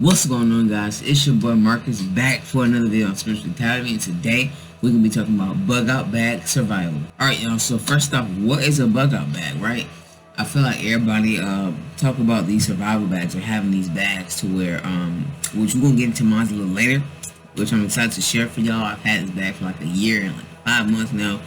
What's going on, guys? It's your boy Marcus back for another video on spirituality, and today we're gonna be talking about bug out bag survival. Alright, y'all, so first off, what is a bug out bag, right? I feel like everybody talk about these survival bags or having these bags to where which we're gonna get into mine a little later, which I'm excited to share for y'all. I've had this bag for like a year and like 5 months now.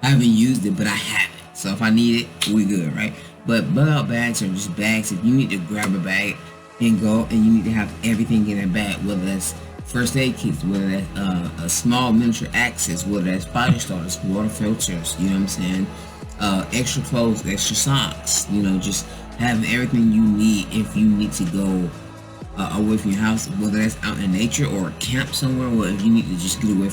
I haven't used it, but I have it, so if I need it, we good, right? But bug out bags are just bags if you need to grab a bag and go, and you need to have everything in that bag, whether that's first aid kits, whether that's a small miniature axes, whether that's fire starters, water filters, you know what I'm saying, extra clothes, extra socks, you know, just having everything you need if you need to go away from your house, whether that's out in nature or a camp somewhere, or if you need to just get away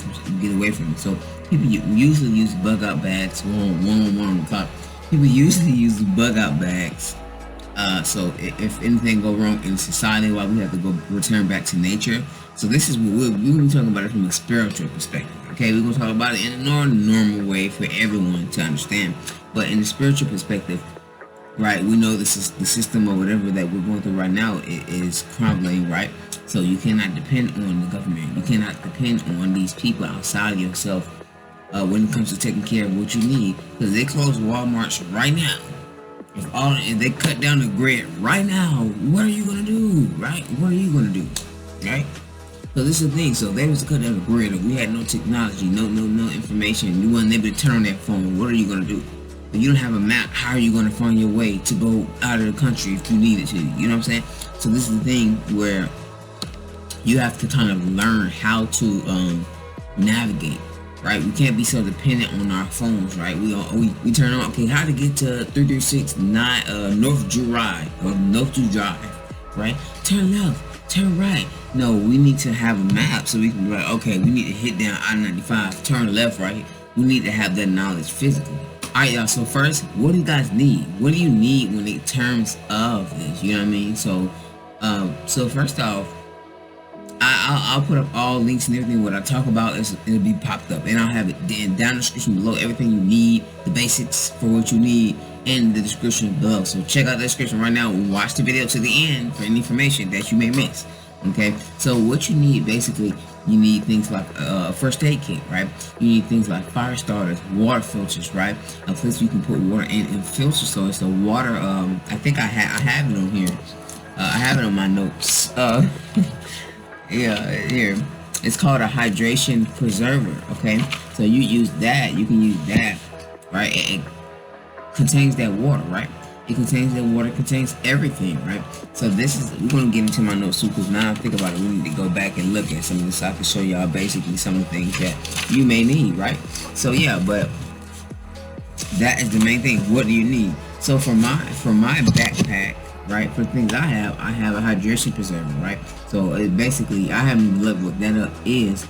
from it. So people usually use bug out bags. One on the top. People usually use bug out bags. So if anything go wrong in society, while we have to go return back to nature. So this is what we're going to be talking about it from a spiritual perspective. Okay, we're going to talk about it in a normal way for everyone to understand. But in the spiritual perspective, right, we know this is the system or whatever that we're going through right now is crumbling, right? So you cannot depend on the government. You cannot depend on these people outside of yourself when it comes to taking care of what you need, because they close Walmarts right now. If they cut down the grid right now, what are you gonna do, right? What are you gonna do, right? So this is the thing. So they was to cut down the grid, and we had no technology, no information. You wasn't able to turn on that phone. What are you gonna do? If you don't have a map, how are you gonna find your way to go out of the country if you needed to? You know what I'm saying? So this is the thing where you have to kind of learn how to navigate. Right, we can't be so dependent on our phones, right? We turn on, okay, how to get to 336 North Drive, or North Drive, right? Turn left, turn right. No, we need to have a map so we can be like, okay, we need to hit down I-95, turn left, right? We need to have that knowledge physically. Alright, y'all, so first, what do you guys need? What do you need when in terms of this? You know what I mean? So first off, I'll put up all links and everything. What I talk about it'll be popped up, and I'll have it down in the description below. Everything you need, the basics for what you need, in the description below. So check out the description right now and watch the video to the end for any information that you may miss. Okay, so what you need basically, you need things like a first aid kit, right? You need things like fire starters, water filters, right? A place you can put water in and filter. So it's the water. I think I have it on here. I have it on my notes. Yeah, here. It's called a hydration preserver, okay? So you use that, you can use that, right? It contains that water, right? It contains that water, contains everything, right? So this is, we're going to get into my notes too, because now I think about it, we need to go back and look at some of this so I can show y'all basically some of the things that you may need, right? So yeah, but that is the main thing. What do you need? So for my backpack, right, for things I have a hydration preserver, right? So it basically, I haven't even looked what that up is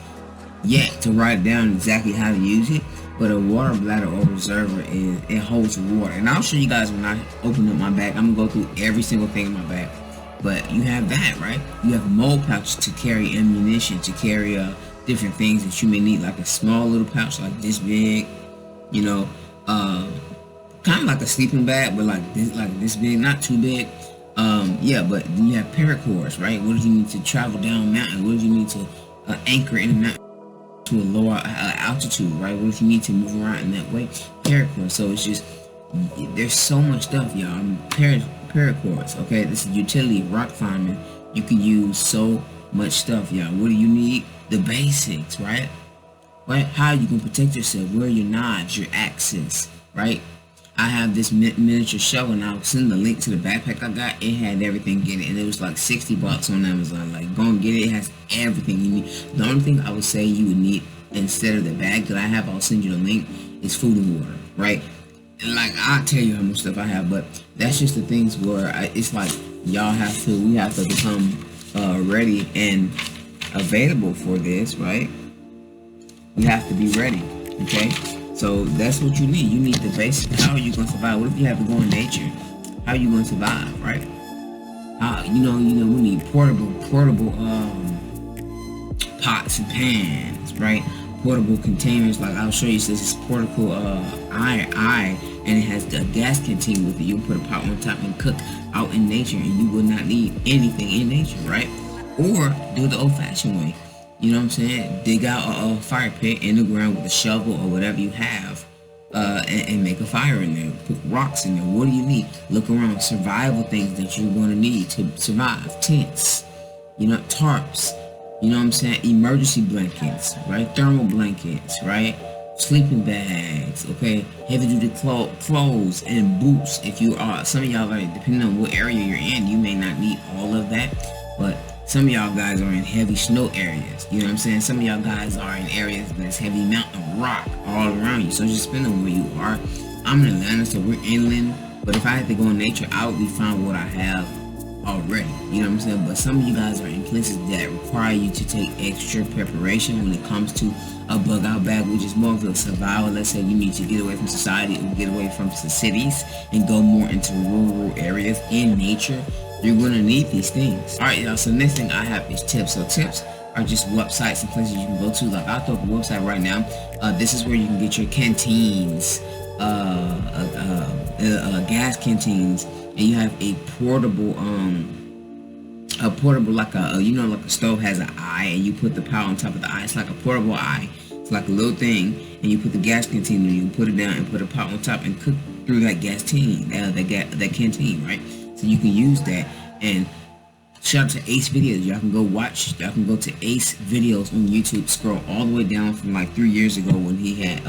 yet to write down exactly how to use it, but a water bladder or reserver it holds water, and I'll show you guys when I open up my bag. I'm gonna go through every single thing in my bag, but you have that, right? You have mold pouches to carry ammunition, to carry different things that you may need, like a small little pouch like this big, you know, kind of like a sleeping bag, but like this big, not too big. Yeah, but then you have paracords, right? What if you need to travel down a mountain? What if you need to anchor in a mountain to a lower altitude, right? What if you need to move around in that way? Paracords. So it's just, there's so much stuff, y'all. Paracords, okay? This is utility, rock climbing. You can use so much stuff, y'all. What do you need? The basics, right? Right? How you can protect yourself? Where are your knives, your axes, right? I have this miniature shovel, and I'll send the link to the backpack I got. It had everything in it, and it was like 60 bucks on Amazon. Like, go and get it. It has everything you need. The only thing I would say you would need instead of the bag that I have, I'll send you the link, is food and water, right? And like, I'll tell you how much stuff I have, but that's just the things where it's like we have to become ready and available for this, right? We have to be ready, okay? So that's what you need. You need the basics. How are you going to survive? What if you have to go in nature? How are you going to survive, right? You know, we need portable pots and pans, right? Portable containers. Like I'll show you. This is portable and it has the gas canteen with it. You can put a pot on top and cook out in nature, and you will not need anything in nature, right? or do the old-fashioned way. You know what I'm saying? Dig out a fire pit in the ground with a shovel or whatever you have, and make a fire in there. Put rocks in there. What do you need? Look around. Survival things that you're going to need to survive. Tents, tarps. You know what I'm saying? Emergency blankets, right? Thermal blankets, right? Sleeping bags, okay? Heavy-duty clothes and boots. If you are, some of y'all are, depending on what area you're in, you may not need all of that, but some of y'all guys are in heavy snow areas. You know what I'm saying? Some of y'all guys are in areas that's heavy mountain rock all around you. So just depending on where you are. I'm in Atlanta, so we're inland. But if I had to go in nature, I would be fine with what I have already. You know what I'm saying? But some of you guys are in places that require you to take extra preparation when it comes to a bug out bag, which is more of a survival. Let's say you need to get away from society or get away from the cities and go more into rural areas in nature. You're going to need these things. Alright, y'all, so next thing I have is tips. So tips are just websites and places you can go to. Like, I'll throw up a website right now. This is where you can get your canteens, gas canteens, and you have a portable like like a stove has an eye, and you put the power on top of the eye. It's like a portable eye. It's like a little thing, and you put the gas canteen in, you put it down and put a pot on top and cook through that gas canteen, that canteen, right? So you can use that. And shout out to Ace Videos. Y'all can go to Ace Videos on YouTube. Scroll all the way down from like 3 years ago when he had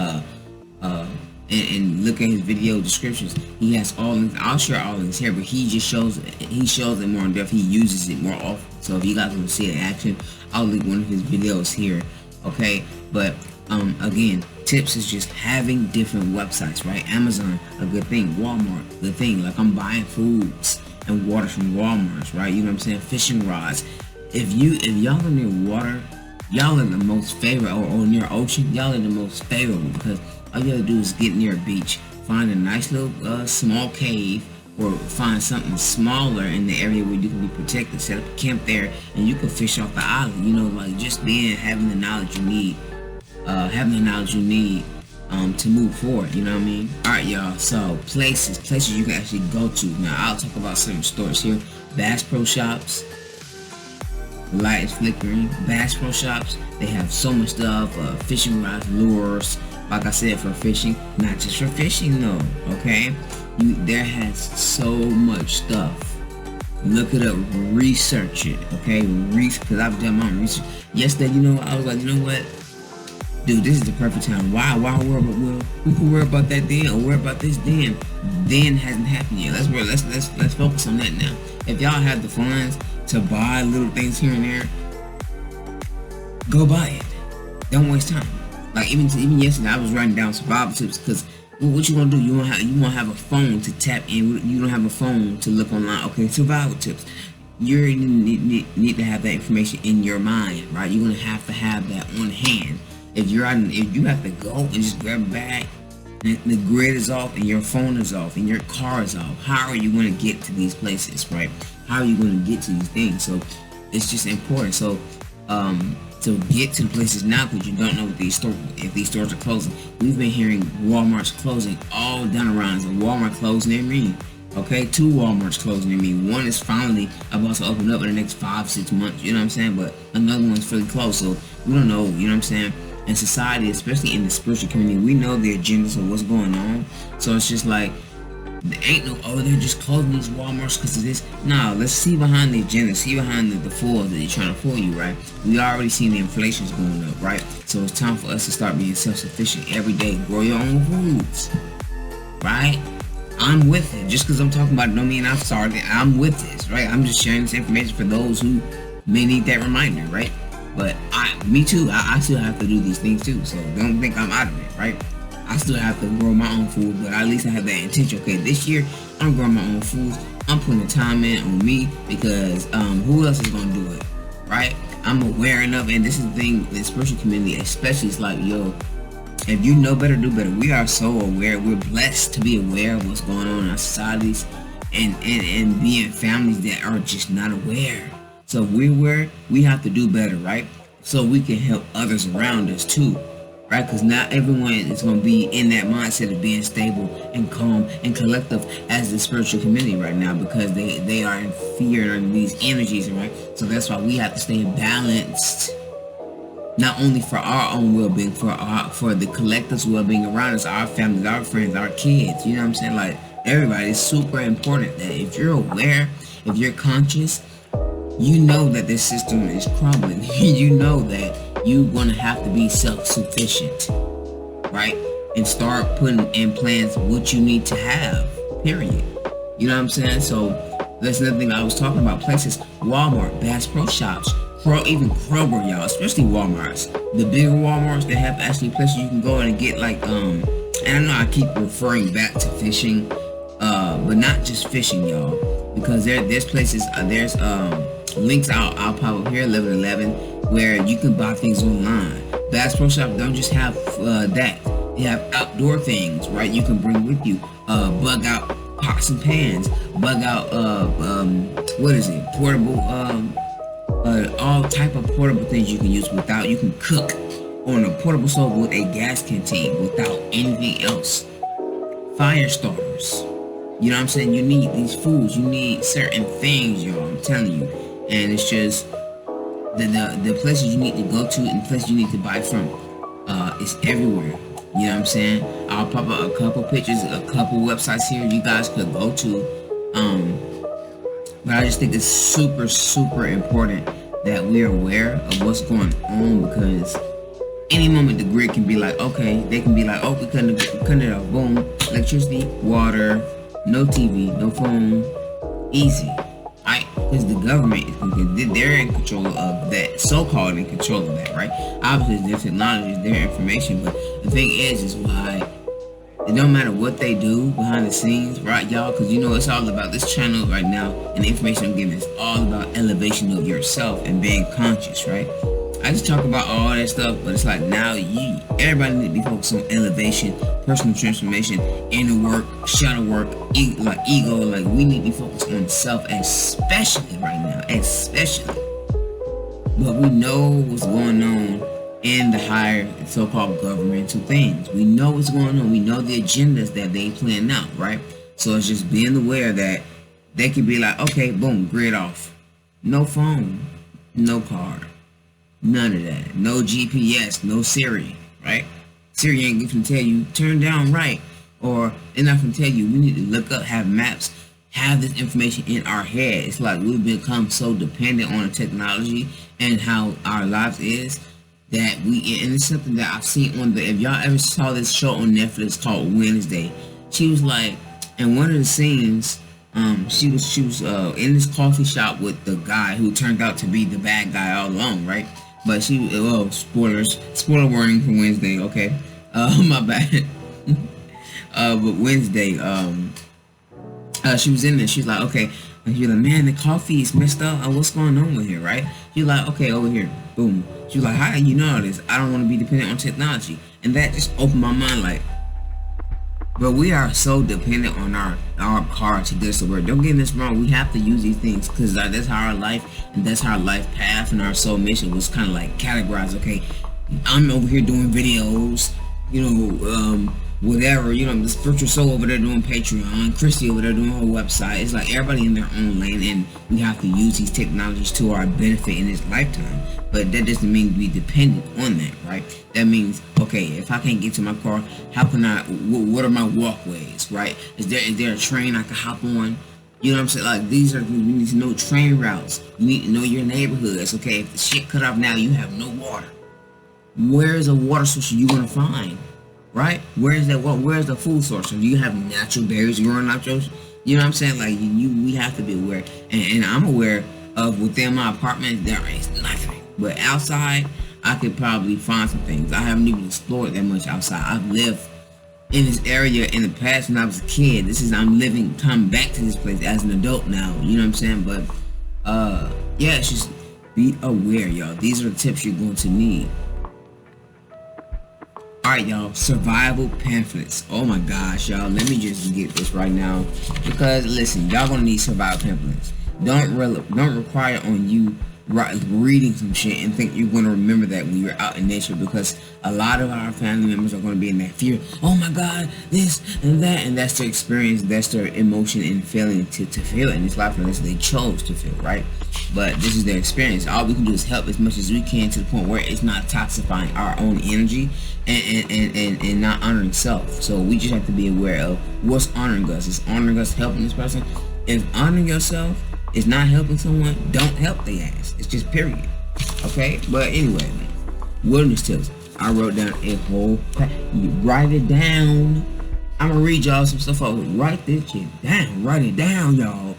and look at his video descriptions. He has all links. I'll share all links here, but he just shows it more in depth. He uses it more often. So if you guys want to see it in action, I'll link one of his videos here. Okay, but again, tips is just having different websites, right? Amazon, a good thing. Walmart, good thing. Like, I'm buying foods and water from Walmart, right? You know what I'm saying? Fishing rods. If y'all are near water, y'all are the most favorite, or near ocean, y'all are the most favorable, because all you gotta do is get near a beach, find a nice little small cave, or find something smaller in the area where you can be protected. Set up a camp there, and you can fish off the island. Like, just having the knowledge you need, to move forward. You know what I mean? All right, y'all. So places you can actually go to. Now, I'll talk about certain stores here. Bass Pro Shops. The light is flickering. Bass Pro Shops. They have so much stuff. Fishing rods, lures. Like I said, for fishing, not just for fishing though. Okay, there has so much stuff. Look it up, research it. Okay, because I've done my own research. Yesterday, I was like, you know what, dude, this is the perfect time. Why worry about we can worry about that then, or worry about this then. Then hasn't happened yet. Let's focus on that now. If y'all have the funds to buy little things here and there, go buy it. Don't waste time. Like, even yesterday, I was writing down survival tips, because what you gonna do? You wanna have a phone to tap in. You don't have a phone to look online. Okay, survival tips. You need to have that information in your mind, right? You're gonna have to have that on hand. If you have to go and just grab a bag, and the grid is off, and your phone is off, and your car is off, how are you gonna get to these places, right? How are you gonna get to these things? So it's just important. So to get to the places now, because you don't know if these stores are closing. We've been hearing Walmart's closing all down around. So Walmart closed near me. Okay, 2 Walmarts closing near me. One is finally about to open up in the next 5-6 months. You know what I'm saying? But another one's fairly close. So we don't know. You know what I'm saying? In society, especially in the spiritual community, we know the agendas of what's going on. So it's just like, there ain't no, they're just closing these Walmarts because of this. No, let's see behind the agenda, see behind the fool that they're trying to fool you, right? We already seen the inflation's going up, right? So it's time for us to start being self-sufficient every day. Grow your own foods, right? I'm with it. Just because I'm talking about it don't mean I've started. I'm with this, right? I'm just sharing this information for those who may need that reminder, right? But me too, I still have to do these things too. So don't think I'm out of it, right? I still have to grow my own food, but at least I have that intention. Okay, this year I'm growing my own food. I'm putting the time in on me, because who else is gonna do it, right? I'm aware enough, and this is the thing, the spiritual community especially, it's like, yo, if you know better, do better. We are so aware. We're blessed to be aware of what's going on in our societies, and be in families that are just not aware. So we're aware, we have to do better, right? So we can help others around us too. right? Because not everyone is going to be in that mindset of being stable and calm and collective as the spiritual community right now, because they are in fear and these energies, right? So that's why we have to stay balanced, not only for our own well-being, for the collective's well-being around us, our families, our friends, our kids. You know what I'm saying? Like, everybody, is super important that if you're aware, if you're conscious, you know that this system is crumbling. You know that you're gonna have to be self-sufficient, right? And start putting in plans what you need to have, period. You know what I'm saying? So that's another thing I was talking about. Places, Walmart, Bass Pro Shops, even Kroger, y'all, especially Walmarts. The bigger Walmarts, they have actually places you can go and get like, and I know I keep referring back to fishing, but not just fishing, y'all, because there's places, there's links I'll pop up here, 1111, where you can buy things online. Bass Pro Shop don't just have that. They have outdoor things, right? You can bring with you, bug out pots and pans, bug out, what is it? Portable, all type of portable things you can use without, you can cook on a portable stove with a gas canteen without anything else. Fire starters. You know what I'm saying? You need these foods. You need certain things, y'all. I'm telling you. And it's just the places you need to go to and places you need to buy from. It's everywhere. You know what I'm saying? I'll pop up a couple pictures, a couple websites here you guys could go to. But I just think it's super, super important that we're aware of what's going on, because any moment the grid can be like, okay, they can be like, oh, we couldn't it off, boom, electricity, water, no TV, no phone, easy, right? Because the government, they're in control of that, so-called in control of that, right? Obviously, it's their technology, it's their information, but the thing is why it don't matter what they do behind the scenes, right, y'all? Because you know it's all about this channel right now, and the information I'm giving is all about elevation of yourself and being conscious, right? I just talk about all that stuff, but it's like now everybody need to be focused on elevation, personal transformation, inner work, shadow work, like ego. Like, we need to be focused on self, especially right now, especially. But we know what's going on in the higher so-called governmental things. We know what's going on. We know the agendas that they plan out, right? So it's just being aware that they could be like, okay, boom, grid off. No phone, no card, none of that. No GPS, no Siri, right? Siri ain't going to tell you, turn down right. Or they're not going to tell you, we need to look up, have maps, have this information in our head. It's like we've become so dependent on the technology and how our lives is, that and it's something that I've seen on if y'all ever saw this show on Netflix called Wednesday, she was like, in one of the scenes, she was in this coffee shop with the guy who turned out to be the bad guy all along, right? But spoiler warning for Wednesday, okay? My bad. But Wednesday, she was in there, she's like, okay, and you're like, man, the coffee is messed up. What's going on with here, right? You're like, okay, over here, boom. She's like, how do you know all this? I don't want to be dependent on technology. And that just opened my mind, like, but we are so dependent on our car to get us to work. Don't get this wrong. We have to use these things because that's how our life, and that's how our life path and our soul mission was kind of like categorized. Okay, I'm over here doing videos, you know, whatever, you know, the spiritual soul over there doing Patreon, Christy over there doing her website. It's like everybody in their own lane, and we have to use these technologies to our benefit in this lifetime. But that doesn't mean we dependent on that, right? That means, okay, if I can't get to my car, how can I, what are my walkways, right? Is there a train I can hop on? You know what I'm saying? Like, these are, we need to know train routes. You need to know your neighborhoods, okay? If the shit cut off now, you have no water. Where's a water source you gonna find? Right? Where's the food source? So you have natural berries growing out your, you know what I'm saying? Like, we have to be aware. And I'm aware of within my apartment, there is nothing. But outside, I could probably find some things. I haven't even explored that much outside. I've lived in this area in the past when I was a kid. I'm coming back to this place as an adult now. You know what I'm saying? But, yeah, it's just be aware, y'all. These are the tips you're going to need. Alright, y'all, survival pamphlets. Oh my gosh, y'all, let me just get this right now, because listen, y'all gonna need survival pamphlets. Don't require on you reading some shit and think you're going to remember that when you're out in nature, because a lot of our family members are going to be in that fear. Oh my God, this and that, and that's their experience, that's their emotion and feeling to feel in this life, and that's what they chose to feel, right? But this is their experience. All we can do is help as much as we can to the point where it's not toxifying our own energy and not honoring self. So we just have to be aware of what's honoring us. Is honoring us helping this person? If honoring yourself is not helping someone, don't help their ass. It's just period. Okay? But anyway, wilderness tips. I wrote down a whole you write it down. I'm gonna read y'all some stuff over. Write this shit down. Write it down, y'all.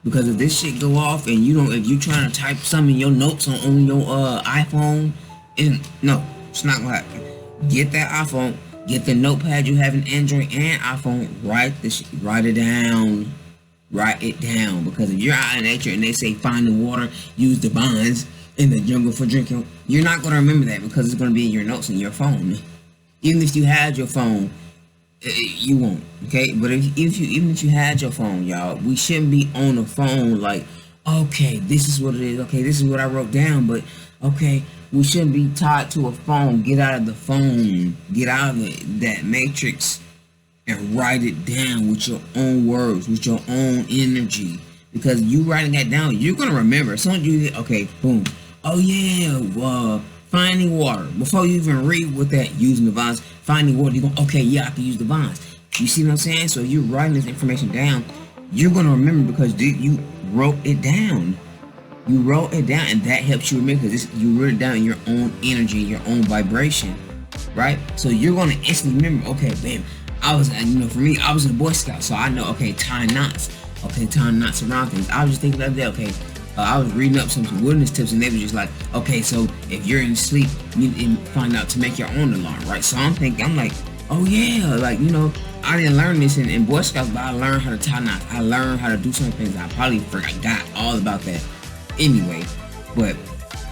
Because if this shit go off and you don't, if you trying to type some in your notes on your iPhone, no, it's not gonna happen. Get that iPhone, get the notepad you have in Android and iPhone, write this shit, write it down. Write it down, because if you're out in nature and they say find the water, use the vines in the jungle for drinking, you're not going to remember that because it's going to be in your notes in your phone. Even if you had your phone, you won't. Okay, but even if you had your phone, y'all, we shouldn't be on the phone like, okay, this is what it is. Okay, this is what I wrote down. But okay, we shouldn't be tied to a phone. Get out of the phone. Get out of that matrix. And write it down with your own words, with your own energy. Because you writing that down, you're going to remember. As soon as you, okay, boom. Oh yeah, finding water. Before you even read with that, using the vines, finding water, you're going, okay, yeah, I can use the vines. You see what I'm saying? So you're writing this information down, you're going to remember because you wrote it down. You wrote it down, and that helps you remember because you wrote it down in your own energy, your own vibration, right? So you're going to instantly remember, okay, bam. I was, for me, I was a Boy Scout, so I know, okay, tying knots. Okay, tying knots around things. I was just thinking the other day, okay, I was reading up some wilderness tips, and they were just like, okay, so if you're in sleep, you need to find out to make your own alarm, right? So I'm like, oh yeah, like, I didn't learn this in Boy Scouts, but I learned how to tie knots. I learned how to do some things. I probably forgot all about that anyway, but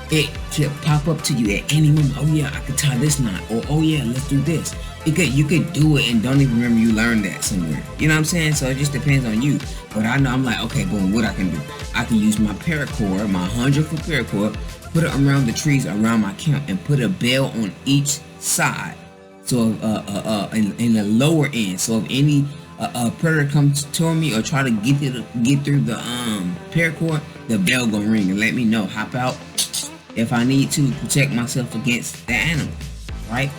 it should pop up to you at any moment. Oh yeah, I could tie this knot, or oh yeah, let's do this. You could do it and don't even remember you learned that somewhere. You know what I'm saying? So it just depends on you. But I know I'm like, okay, boom, what I can do? I can use my paracord, my 100-foot paracord, put it around the trees around my camp, and put a bell on each side. So in the lower end. So if any predator comes toward me or try to get through the paracord, the bell gonna ring and let me know. Hop out if I need to protect myself against the animal. Right?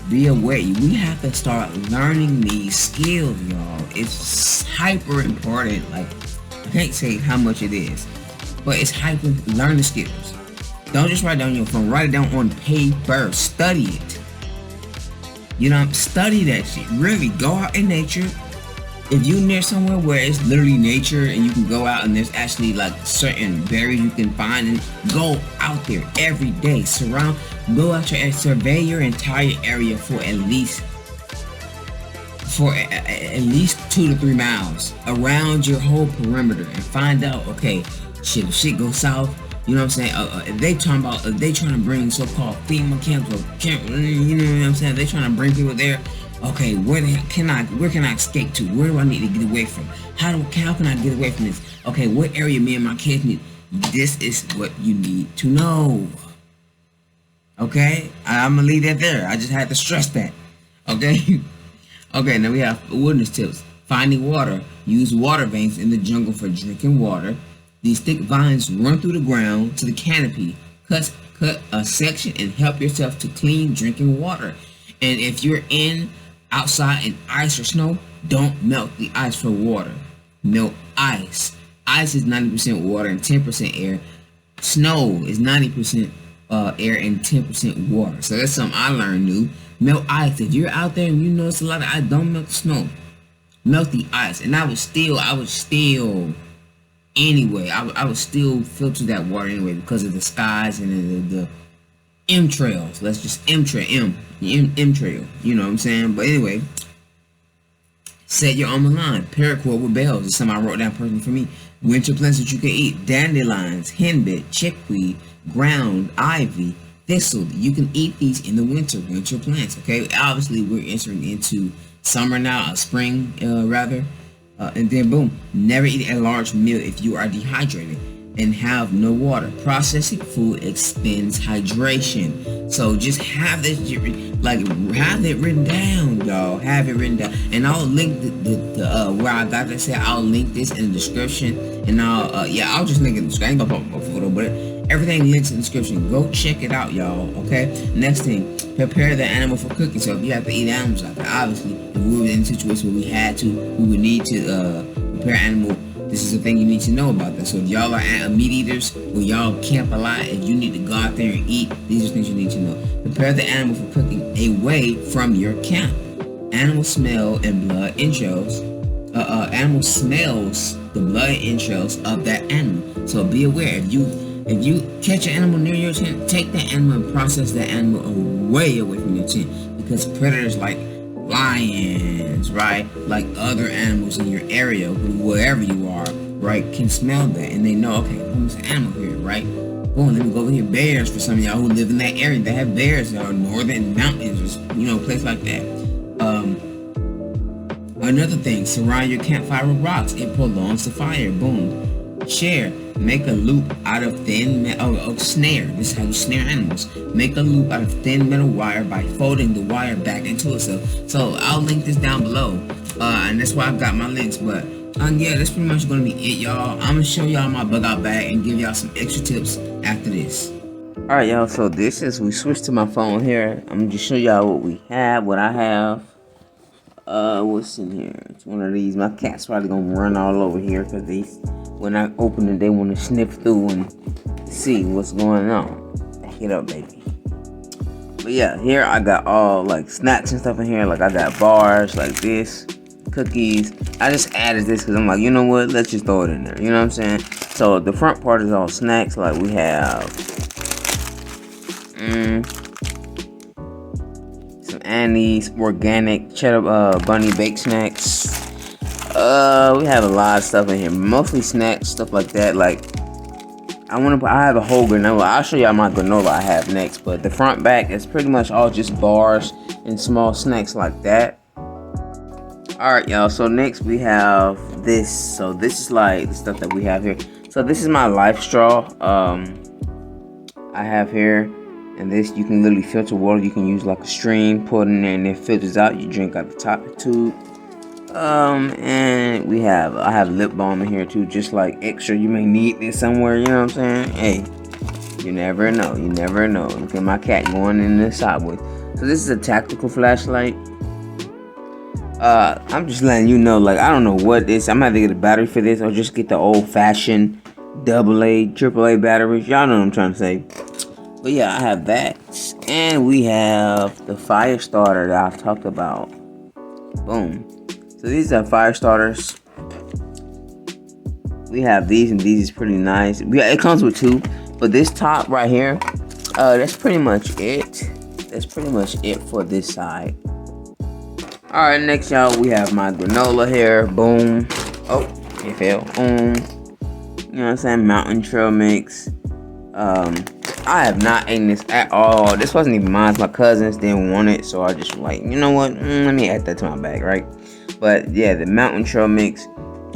Be aware. We have to start learning these skills, y'all. It's hyper important. Like, I can't say how much it is, but it's hyper. Learn the skills. Don't just write down on your phone. Write it down on paper. Study it. Study that shit. Really, go out in nature. If you're near somewhere where it's literally nature and you can go out and there's actually like certain berries you can find, and go out there every day. Go out there and survey your entire area for at least 2 to 3 miles around your whole perimeter and find out, okay, if shit goes south, you know what I'm saying? If they trying to bring so-called FEMA camps or you know what I'm saying? They trying to bring people there. Okay, where can I escape to? Where do I need to get away from? How can I get away from this? Okay, what area me and my kids need? This is what you need to know. Okay, I'm gonna leave that there. I just had to stress that. Okay. Okay, now we have wilderness tips. Finding water. Use water veins in the jungle for drinking water. These thick vines run through the ground to the canopy. Cut a section and help yourself to clean drinking water. And if you're outside in ice or snow, don't melt the ice for water. Melt ice. Ice is 90% water and 10% air. Snow is 90% air and 10% water. So that's something I learned new. Melt ice. If you're out there and you notice a lot of ice, don't melt the snow. Melt the ice. And I would still anyway. I would still filter that water anyway because of the skies and the M-trails. Let's just M-trail. You know what I'm saying? But anyway, set your own line. Paracord with bells is something I wrote down personally for me. Winter plants that you can eat. Dandelions, henbit, chickweed, ground, ivy, thistle. You can eat these in the winter. Winter plants, okay? Obviously, we're entering into summer now, spring rather. And then boom, never eat a large meal if you are dehydrated. and have no water. Processing food expends hydration. So just have this, like, have it written down, y'all. Have it written down, and I'll link the where I got this at. I'll link this in the description, and I'll just link it in the description. I ain't gonna put a photo, but everything links in the description. Go check it out, y'all. Okay. Next thing, prepare the animal for cooking. So if you have to eat animals out there, obviously, if we were in a situation where we had to, we would need to prepare animal. This is the thing you need to know about this. So if y'all are meat eaters or y'all camp a lot, if you need to go out there and eat, these are things you need to know. Prepare the animal for cooking away from your camp. Animal smell and blood entrails. Animal smells the blood entrails of that animal. So be aware, if you catch an animal near your tent, take that animal and process that animal away from your tent, because predators like lions, right, like other animals in your area, wherever you are, right, can smell that, and they know, okay, there's an animal here, right? Boom, let me go over here. Bears, for some of y'all who live in that area, they have bears in our northern mountains, or place like that. Another thing, surround your campfire with rocks. It prolongs the fire. Boom. Share. Make a loop out of thin metal. Snare. This is how you snare animals. Make a loop out of thin metal wire by folding the wire back into itself. So I'll link this down below, and that's why I've got my links. But yeah, that's pretty much gonna be it, y'all. I'm gonna show y'all my bug out bag and give y'all some extra tips after this. All right, y'all. So we switched to my phone here. I'm gonna just show y'all what we have, what I have. What's in here? It's one of these. My cat's probably gonna run all over here because when I open it, they want to sniff through and see what's going on. Hit up, baby. But yeah, here I got all like snacks and stuff in here. Like I got bars like this, cookies. I just added this because I'm like, you know what? Let's just throw it in there. You know what I'm saying? So the front part is all snacks. Like we have some Annie's organic cheddar bunny baked snacks. We have a lot of stuff in here, mostly snacks, stuff like that. Like I have a whole granola. I'll show y'all my granola I have next, but the front back is pretty much all just bars and small snacks like that. All right, y'all. So next we have this. So this is like the stuff that we have here. So this is my life straw. I have here. And this, you can literally filter water. You can use like a stream, pour it in there, and it filters out. You drink out the top of the tube. And I have lip balm in here too, just like extra. You may need this somewhere, you know what I'm saying? Hey, you never know. You never know. Look at my cat going in the sideway. So this is a tactical flashlight. I'm just letting you know, like, I don't know what this. I'm gonna have to get a battery for this, or just get the old-fashioned AA, AAA batteries. Y'all know what I'm trying to say. But yeah, I have that, and we have the fire starter that I've talked about. Boom. So these are fire starters. We have these, and these is pretty nice. It comes with two, but this top right here, that's pretty much it. That's pretty much it for this side. All right, next y'all, we have my granola here. Boom. Oh, it fell. You know what I'm saying? Mountain Trail mix. I have not eaten this at all. This wasn't even mine. My cousins didn't want it, so I just like, you know what? Let me add that to my bag, right? But yeah, the Mountain Trail mix.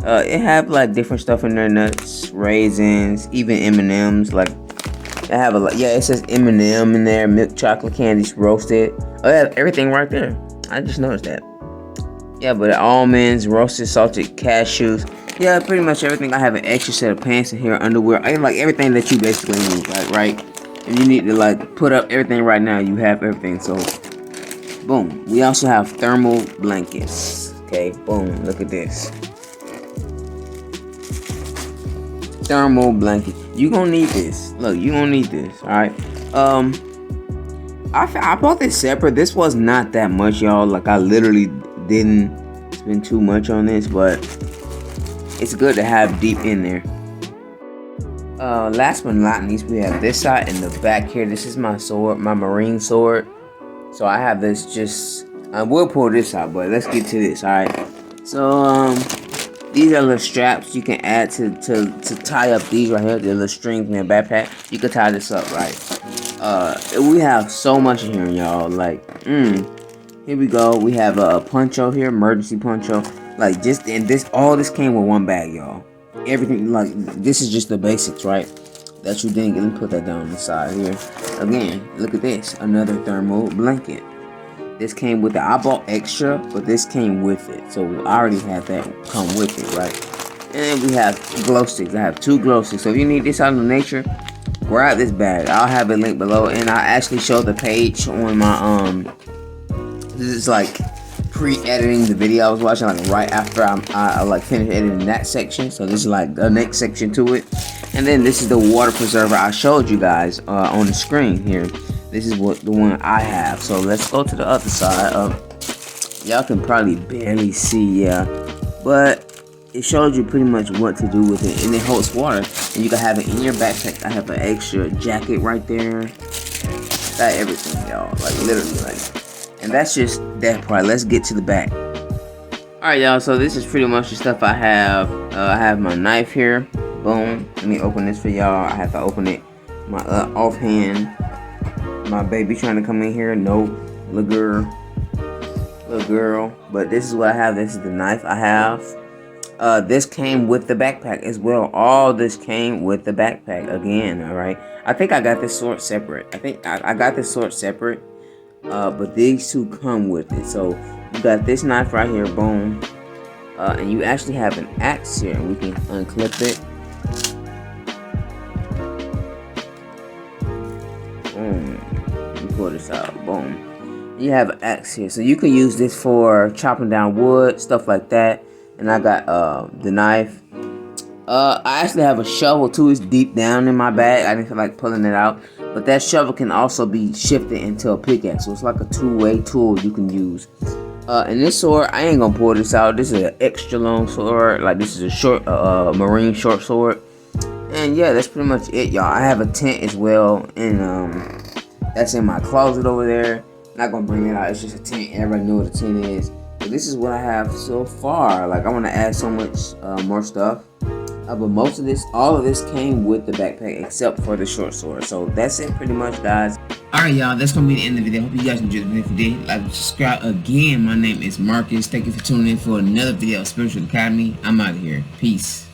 It have like different stuff in there, nuts, raisins, even M&Ms. Like, I have a lot. Yeah, it says M&M in there, milk chocolate candies, roasted. Oh, yeah, everything right there. I just noticed that. Yeah, but almonds, roasted salted cashews. Yeah, pretty much everything. I have an extra set of pants in here, underwear. I like everything that you basically need, like, right? If you need to like put up everything right now, you have everything. So, boom. We also have thermal blankets. Okay, boom. Look at this. Thermal blanket. You gonna need this. Look, you gonna need this. All right. I bought this separate. This was not that much, y'all. Like, I literally didn't spend too much on this, but it's good to have deep in there. Last but not least, we have this side in the back here. This is my sword, my marine sword. So I have this just, I will pull this out, but let's get to this, alright? So, these are little straps you can add to tie up these right here, the little strings in your backpack. You can tie this up, right? We have so much in here, y'all. Like, here we go. We have a poncho here, emergency poncho. Like, all this came with one bag, y'all. everything. Like, this is just the basics, right? That you didn't get. Let me put that down on the side here. Again, look at this. Another thermal blanket. This came with it. I bought extra, but this came with it. So I already had that come with it, right? And we have glow sticks. I have 2 glow sticks. So if you need this out in nature, grab this bag. I'll have it linked below. And I actually showed the page on my this is like pre-editing the video I was watching, like right after I like finished editing that section. So this is like the next section to it. And then this is the water preserver I showed you guys on the screen here. This is what the one I have. So let's go to the other side. Y'all can probably barely see, yeah, but it shows you pretty much what to do with it, and it holds water, and you can have it in your backpack. I have an extra jacket right there. Got everything, y'all, like literally, like. And that's just that part. Let's get to the back. Alright, y'all, so this is pretty much the stuff I have. I have my knife here. Boom. Let me open this for y'all. I have to open it. My offhand. My baby trying to come in here. No. Little girl. But this is what I have. This is the knife I have. This came with the backpack as well. All this came with the backpack again, alright? I think I got this sword separate. I got this sword separate. But these 2 come with it. So you got this knife right here, boom. And you actually have an axe here. We can unclip it. Boom. Let me pull this out, boom. You have an axe here. So you can use this for chopping down wood, stuff like that. And I got the knife. I actually have a shovel too. It's deep down in my bag. I didn't feel like pulling it out. But that shovel can also be shifted into a pickaxe. So it's like a 2-way tool you can use. And this sword, I ain't gonna pull this out. This is an extra long sword. Like, this is a short, marine short sword. And yeah, that's pretty much it, y'all. I have a tent as well. And that's in my closet over there. Not gonna bring it out. It's just a tent. Everybody knows what a tent is. But this is what I have so far. Like, I want to add so much more stuff. But most of this, all of this came with the backpack except for the short sword. So that's it pretty much, guys. Alright, y'all, that's going to be the end of the video. Hope you guys enjoyed the video. If you did, like and subscribe. Again, my name is Marcus. Thank you for tuning in for another video of Spiritual Academy. I'm out of here. Peace.